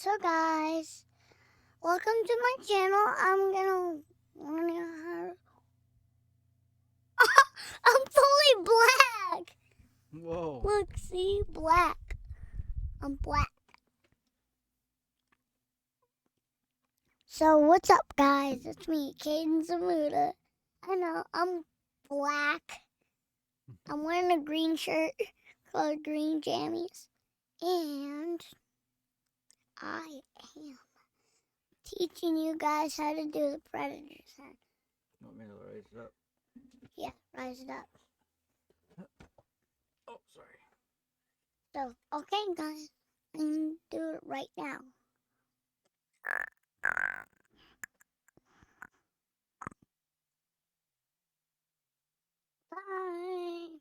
So guys, welcome to my channel. I'm fully black. Whoa. Look, see, black. I'm black. So what's up, guys? It's me, Kayden Zamuda. I know I'm black. I'm wearing a green shirt called green jammies, and I am teaching you guys how to do the predator's hand. You want me to raise it up? Yeah, rise it up. Oh, sorry. So, okay, guys, I'm gonna do it right now. Bye.